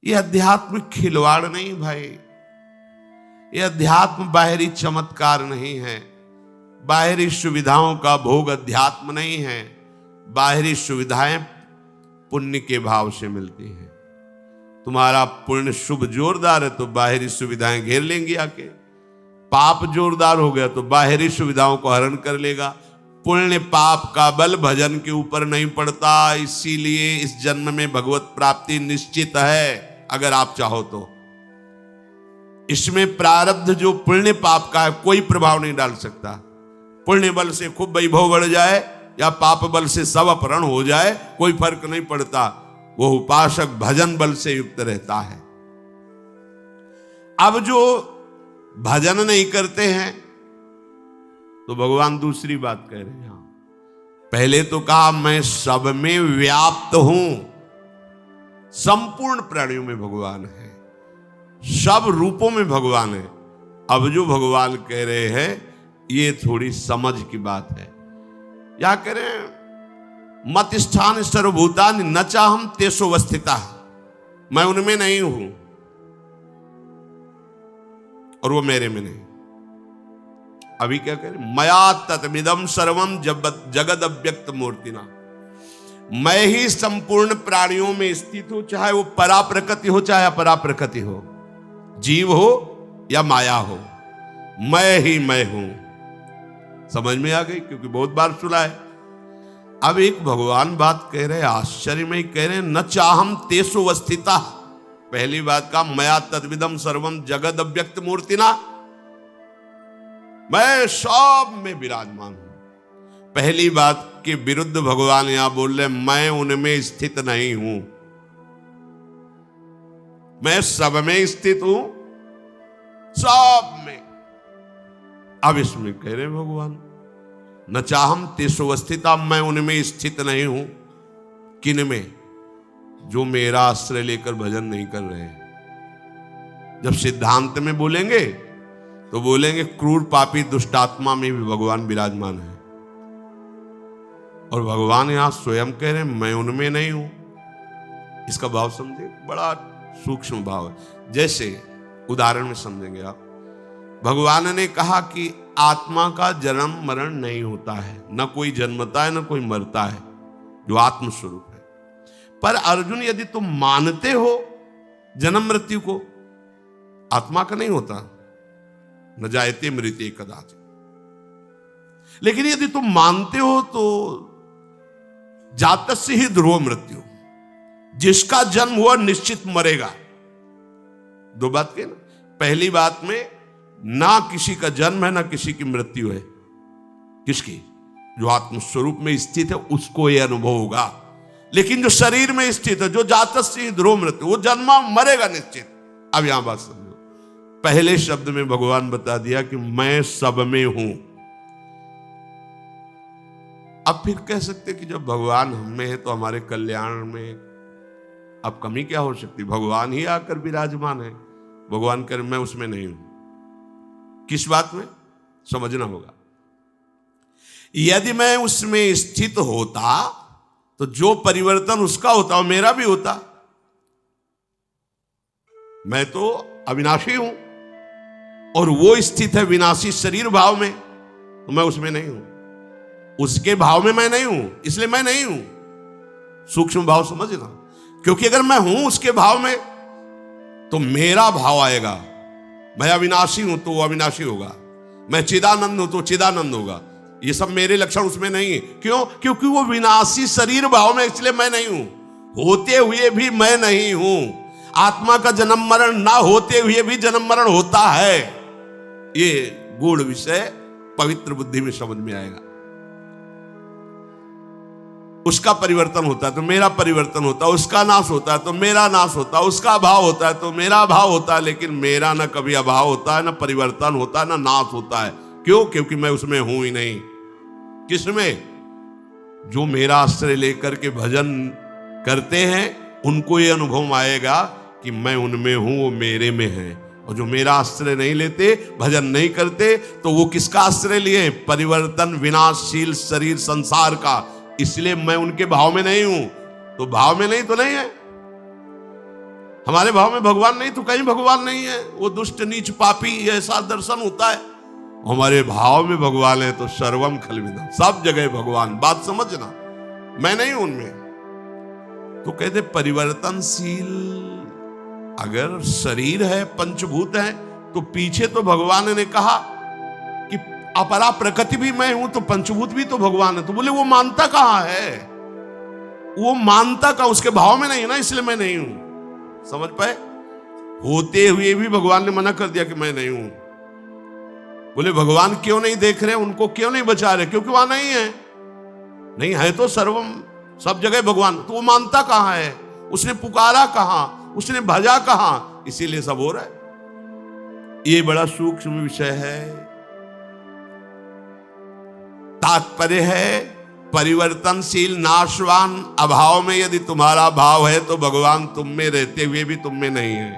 ये अध्यात्म खिलवाड़ नहीं भाई, ये अध्यात्म बाहरी चमत्कार नहीं है, बाहरी सुविधाओं का भोग अध्यात्म नहीं है। बाहरी सुविधाएं पुण्य के भाव से मिलती हैं। तुम्हारा पुण्य शुभ जोरदार है तो बाहरी सुविधाएं घेर लेंगी आके, पाप जोरदार हो गया तो बाहरी सुविधाओं को हरण कर लेगा। पुण्य पाप का बल भजन के ऊपर नहीं पड़ता, इसीलिए इस जन्म में भगवत प्राप्ति निश्चित है अगर आप चाहो तो। इसमें प्रारब्ध जो पुण्य पाप का है कोई प्रभाव नहीं डाल सकता। पुण्य बल से खूब वैभव बढ़ जाए या पाप बल से सब अपहरण हो जाए, कोई फर्क नहीं पड़ता, वो उपासक भजन बल से युक्त रहता है। अब जो भजन नहीं करते हैं तो भगवान दूसरी बात कह रहे हैं। पहले तो कहा मैं सब में व्याप्त हूं, संपूर्ण प्राणियों में भगवान है, सब रूपों में भगवान है। अब जो भगवान कह रहे हैं ये थोड़ी समझ की बात है। या कह रहे हैं मत स्थान सर्वभूतानि न चाहम तेषु अवस्थिता, मैं उनमें नहीं हूं और वो मेरे में नहीं। अभी क्या कह रहे, मया तत्मिदं सर्वम जगद अव्यक्त मूर्तिना, मैं ही संपूर्ण प्राणियों में स्थित हूं, चाहे वो परा प्रकृति हो चाहे अपरा प्रकृति हो, जीव हो या माया हो, मैं ही मैं हूं। समझ में आ गई? क्योंकि बहुत बार सुना है। अब एक भगवान बात कह रहे, आश्चर्य में कह रहे, न चाहम तेषु अवस्थिता। पहली बात का मया तद्विदम सर्वम जगद अव्यक्त मूर्तिना, मैं सब में विराजमान हूं। पहली बात के विरुद्ध भगवान यहां बोल रहे, मैं उनमें स्थित नहीं हूं, मैं सब में स्थित हूं, सब में। अब इसमें कह रहे भगवान न चाहम तेषु अवस्थिता, मैं उनमें स्थित नहीं हूं। किन में? जो मेरा आश्रय लेकर भजन नहीं कर रहे हैं। जब सिद्धांत में बोलेंगे तो बोलेंगे क्रूर पापी दुष्टात्मा में भी भगवान विराजमान है, और भगवान यहां स्वयं कह रहे हैं मैं उनमें नहीं हूं। इसका भाव समझे, बड़ा सूक्ष्म भाव है। जैसे उदाहरण में समझेंगे आप, भगवान ने कहा कि आत्मा का जन्म मरण नहीं होता है, न कोई जन्मता है न कोई मरता है, जो आत्म स्वरूप है। पर अर्जुन यदि तुम मानते हो जन्म मृत्यु को, आत्मा का नहीं होता, न जायते मृत्युते कदाचित्, लेकिन यदि तुम मानते हो तो जातस्य ही ध्रुव मृत्यु, जिसका जन्म हुआ निश्चित मरेगा। दो बात के ना, पहली बात में ना किसी का जन्म है ना किसी की मृत्यु है। किसकी? जो आत्मस्वरूप में स्थित है उसको यह अनुभव होगा। लेकिन जो शरीर में स्थित है, जो जातस्य ध्रुव मृत्यु, वो जन्मा मरेगा निश्चित। अब यहां बात समझो, पहले शब्द में भगवान बता दिया कि मैं सब में हूं। अब फिर कह सकते कि जब भगवान हम में है तो हमारे कल्याण में अब कमी क्या हो सकती? भगवान ही आकर विराजमान है। भगवान कर मैं उसमें नहीं हूं। किस बात में? समझना होगा। यदि मैं उसमें स्थित होता तो जो परिवर्तन उसका होता वो मेरा भी होता। मैं तो अविनाशी हूं और वो स्थित है विनाशी शरीर भाव में, तो मैं उसमें नहीं हूं। उसके भाव में मैं नहीं हूं, इसलिए मैं नहीं हूं। सूक्ष्म भाव समझना, क्योंकि अगर मैं हूं उसके भाव में तो मेरा भाव आएगा। मैं अविनाशी हूं तो वो अविनाशी होगा, मैं चिदानंद हूं तो चिदानंद होगा। ये सब मेरे लक्षण उसमें नहीं है। क्यों? क्योंकि वो विनाशी शरीर भाव में, इसलिए मैं नहीं हूं। होते हुए भी मैं नहीं हूं। आत्मा का जन्म मरण ना होते हुए भी जन्म मरण होता है। ये गूढ़ विषय पवित्र बुद्धि में समझ में आएगा। उसका परिवर्तन होता है तो मेरा परिवर्तन होता है, उसका नाश होता है तो मेरा नाश होता है, उसका अभाव होता है तो मेरा अभाव होता है। लेकिन मेरा ना कभी अभाव होता है, ना परिवर्तन होता है, ना नाश होता है। क्यों? क्योंकि मैं उसमें हूं ही नहीं। किसमें? जो मेरा आश्रय लेकर के भजन करते हैं उनको ये अनुभव आएगा कि मैं उनमें हूं, वो मेरे में है। और जो मेरा आश्रय नहीं लेते, भजन नहीं करते, तो वो किसका आश्रय लिए? परिवर्तन विनाशशील शरीर संसार का। इसलिए मैं उनके भाव में नहीं हूं। तो भाव में नहीं तो नहीं है। हमारे भाव में भगवान नहीं तो कहीं भगवान नहीं है, वो दुष्ट नीच पापी ऐसा दर्शन होता है। हमारे भाव में भगवान है तो सर्वम खलविदम, सब जगह भगवान। बात समझना, मैं नहीं हूं उनमें। तो कहते परिवर्तनशील, अगर शरीर है पंचभूत है तो पीछे तो भगवान ने कहा कि अपरा प्रकृति भी मैं हूं तो पंचभूत भी तो भगवान है। तो बोले वो मानता कहां है, वो मानता का उसके भाव में नहीं है ना, इसलिए मैं नहीं हूं। समझ पाए? होते हुए भी भगवान ने मना कर दिया कि मैं नहीं हूं। बोले भगवान क्यों नहीं देख रहे, उनको क्यों नहीं बचा रहे? क्योंकि वहां नहीं है। नहीं है तो सर्वम, सब जगह भगवान। तो वो मानता कहां है, उसने पुकारा कहां, उसने भजा कहां? इसीलिए सब हो रहा है। ये बड़ा सूक्ष्म विषय है। तात्पर्य है परिवर्तनशील नाशवान अभाव में यदि तुम्हारा भाव है तो भगवान तुम में रहते हुए भी तुम में नहीं है,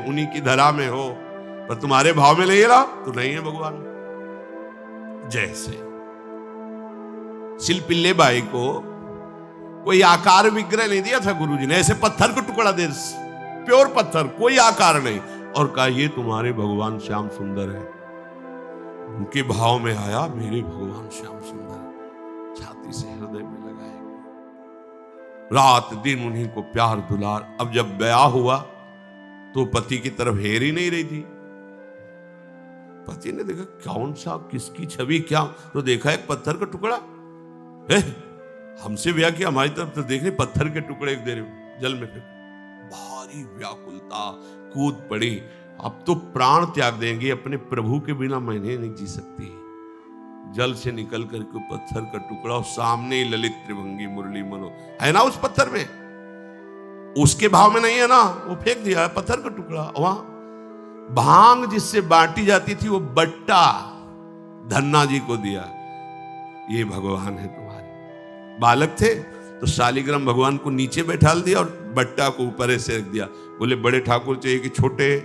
उन्हीं की धरा में हो, पर तुम्हारे भाव में नहीं रहा तो नहीं है भगवान। जैसे शिल्पिल्ले बाई को कोई आकार विग्रह नहीं दिया था गुरुजी ने, ऐसे पत्थर को टुकड़ा दे, प्योर पत्थर, कोई आकार नहीं, और कहा ये तुम्हारे भगवान श्याम सुंदर है। उनके भाव में आया मेरे भगवान श्याम सुंदर, छाती से हृदय में लगाए, रात दिन उन्हीं को प्यार दुलार। अब जब ब्याह हुआ तो पति की तरफ हेर ही नहीं रही थी। पति ने देखा कौन सा किसकी छवि क्या, तो देखा एक पत्थर का टुकड़ा, हमसे ब्याह किया, हमारी तरफ तो देख रहे पत्थर के टुकड़े एक दे रहे जल में फेंक। भारी व्याकुलता, कूद पड़ी, अब तो प्राण त्याग देंगे, अपने प्रभु के बिना मैं नहीं जी सकती। जल से निकल करके पत्थर का टुकड़ा, और सामने ही ललित त्रिभंगी मुरली मनो है ना उस पत्थर में, उसके भाव में नहीं है ना, वो फेंक दिया पत्थर का टुकड़ा। वहां भांग जिससे बांटी जाती थी वो बट्टा धन्ना जी को दिया, ये भगवान है तुम्हारे। बालक थे तो शालिग्राम भगवान को नीचे बैठा दिया और बट्टा को ऊपर ऐसे रख दिया। बोले बड़े ठाकुर चाहिए कि छोटे?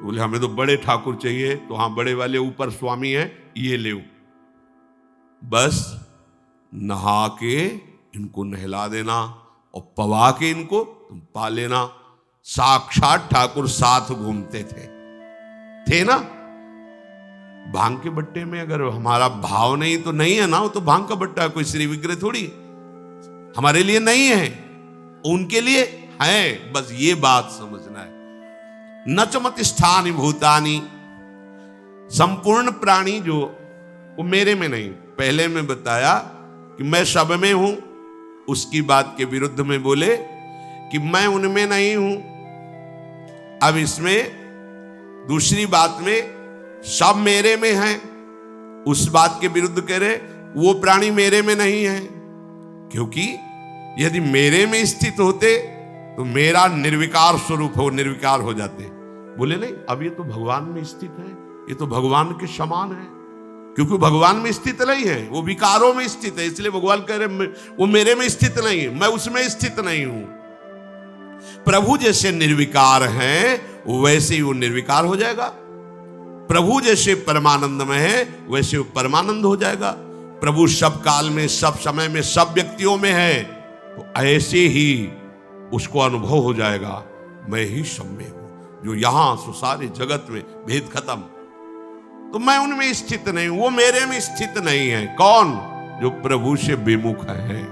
बोले हमें तो बड़े ठाकुर चाहिए। तो हाँ, बड़े वाले ऊपर स्वामी है, ये ले, बस नहा के इनको नहला देना और पवा के इनको तुम पा लेना। साक्षात ठाकुर साथ घूमते थे ना। भांग के बट्टे में अगर हमारा भाव नहीं तो नहीं है ना, वो तो भांग का बट्टा है, कोई श्री विग्रह थोड़ी हमारे लिए नहीं है, उनके लिए है। बस ये बात समझना है। नचमत स्थानि भूतानि, संपूर्ण प्राणी जो वो मेरे में नहीं। पहले मैं बताया कि मैं सब में हूं, उसकी बात के विरुद्ध में बोले कि मैं उनमें नहीं हूं। अब इसमें दूसरी बात में सब मेरे में है, उस बात के विरुद्ध कह रहे वो प्राणी मेरे में नहीं है, क्योंकि यदि मेरे में स्थित होते तो मेरा निर्विकार स्वरूप हो, निर्विकार हो जाते। बोले नहीं, अब ये तो भगवान में स्थित है, ये तो भगवान के समान है, क्योंकि भगवान में स्थित नहीं है, वो विकारों में स्थित है। इसलिए भगवान कह रहे वो मेरे में स्थित नहीं है, मैं उसमें स्थित नहीं हूं। प्रभु जैसे निर्विकार हैं वैसे ही वो निर्विकार हो जाएगा। प्रभु जैसे परमानंद में है वैसे वो परमानंद हो जाएगा। प्रभु सब काल में, सब समय में, सब व्यक्तियों में है, तो ऐसे ही उसको अनुभव हो जाएगा मैं ही सब में हूं, जो यहां सो सारे जगत में, भेद खत्म। तो मैं उनमें स्थित नहीं हूं, वो मेरे में स्थित नहीं है। कौन? जो प्रभु से विमुख है।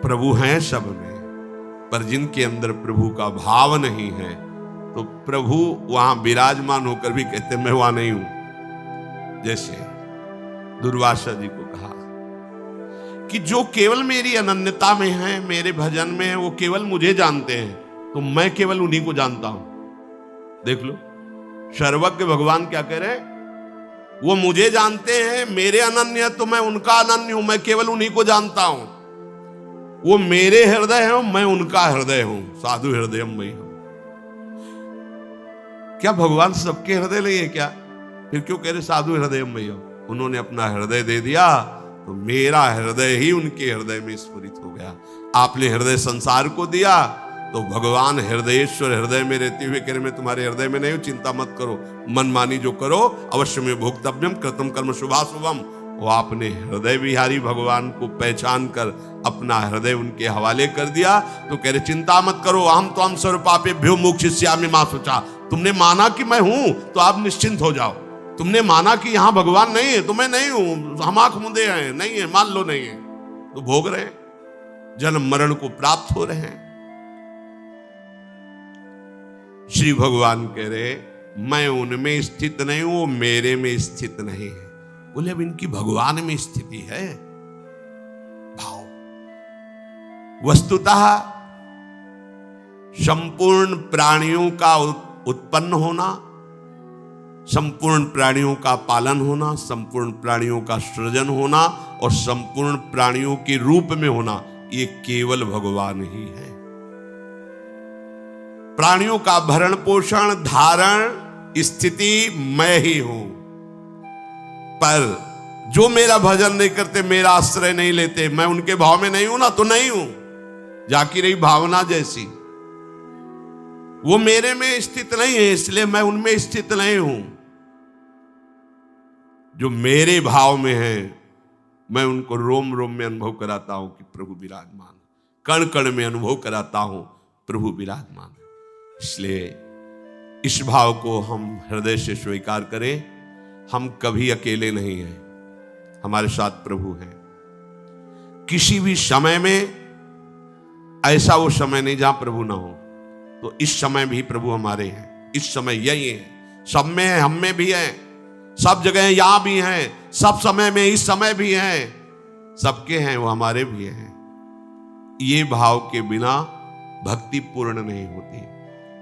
प्रभु हैं सब में, पर जिनके अंदर प्रभु का भाव नहीं है तो प्रभु वहां विराजमान होकर भी कहते मैं वहां नहीं हूं। जैसे दुर्वासा जी को कहा कि जो केवल मेरी अनन्यता में है, मेरे भजन में है, वो केवल मुझे जानते हैं, तो मैं केवल उन्हीं को जानता हूं। देख लो, सर्वज्ञ भगवान क्या कह रहे हैं? वो मुझे जानते हैं, मेरे अनन्य, तो मैं उनका अनन्य हूं, मैं केवल उन्हीं को जानता हूं। वो मेरे हृदय है, मैं उनका हृदय हूं। साधु हृदय मई हूं। क्या भगवान सबके हृदय नहीं है क्या? फिर क्यों कह रहे साधु हृदय मई हो? उन्होंने अपना हृदय दे दिया तो मेरा हृदय ही उनके हृदय में स्फुरित हो गया। आपने हृदय संसार को दिया तो भगवान हृदयेश्वर हृदय में रहते हुए कह रहे मैं तुम्हारे हृदय में नहीं हूं, चिंता मत करो, मनमानी जो करो अवश्य में भोक्तव्यम कृतम कर्म शुभाशुभम, वो आपने हृदय विहारी भगवान को पहचान कर अपना हृदय उनके हवाले कर दिया। तो कह रहे चिंता मत करो, अहम तो हम सर्वपापेभ्यो मोक्षयिष्यामि मा शुचा। तुमने माना कि मैं हूं तो आप निश्चिंत हो जाओ। तुमने माना कि यहां भगवान नहीं है तो मैं नहीं हूं, हम आंख मुंदे हैं, नहीं है, मान लो नहीं है, तो भोग रहे हैं, जन्म मरण को प्राप्त हो रहे हैं। श्री भगवान कह रहे मैं उनमें स्थित नहीं हूं, वो मेरे में स्थित नहीं है। बोले अब इनकी भगवान में स्थिति है। भाव वस्तुतः संपूर्ण प्राणियों का उत्पन्न होना, संपूर्ण प्राणियों का पालन होना, संपूर्ण प्राणियों का सृजन होना और संपूर्ण प्राणियों के रूप में होना, ये केवल भगवान ही है। प्राणियों का भरण पोषण धारण स्थिति मैं ही हूं, पर जो मेरा भजन नहीं करते, मेरा आश्रय नहीं लेते, मैं उनके भाव में नहीं हूं ना, तो नहीं हूं। जाकी रही भावना जैसी, वो मेरे में स्थित नहीं है, इसलिए मैं उनमें स्थित नहीं हूं। जो मेरे भाव में है, मैं उनको रोम रोम में अनुभव कराता हूं कि प्रभु विराजमान, कण कण में अनुभव कराता हूं प्रभु विराजमान। इसलिए इस भाव को हम हृदय से स्वीकार करें। हम कभी अकेले नहीं हैं, हमारे साथ प्रभु हैं। किसी भी समय में ऐसा वो समय नहीं जहां प्रभु ना हो। तो इस समय भी प्रभु हमारे हैं, इस समय यही है, सब में है, हम में भी है, सब जगह यहां भी हैं, सब समय में इस समय भी हैं, सबके हैं, वो हमारे भी हैं। ये भाव के बिना भक्ति पूर्ण नहीं होती।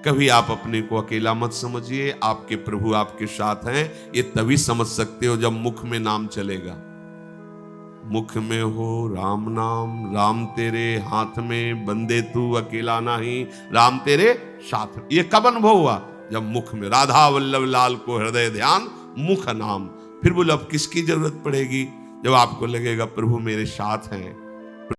कभी आप अपने को अकेला मत समझिए, आपके प्रभु आपके साथ हैं। ये तभी समझ सकते हो जब मुख में नाम चलेगा। मुख में हो राम नाम, राम तेरे हाथ में, बंदे तू अकेला नहीं, राम तेरे साथ। ये कब अनुभव हुआ? जब मुख में राधा वल्लभ लाल को हृदय ध्यान, मुख नाम। फिर बोले अब किसकी जरूरत पड़ेगी? जब आपको लगेगा प्रभु मेरे साथ हैं,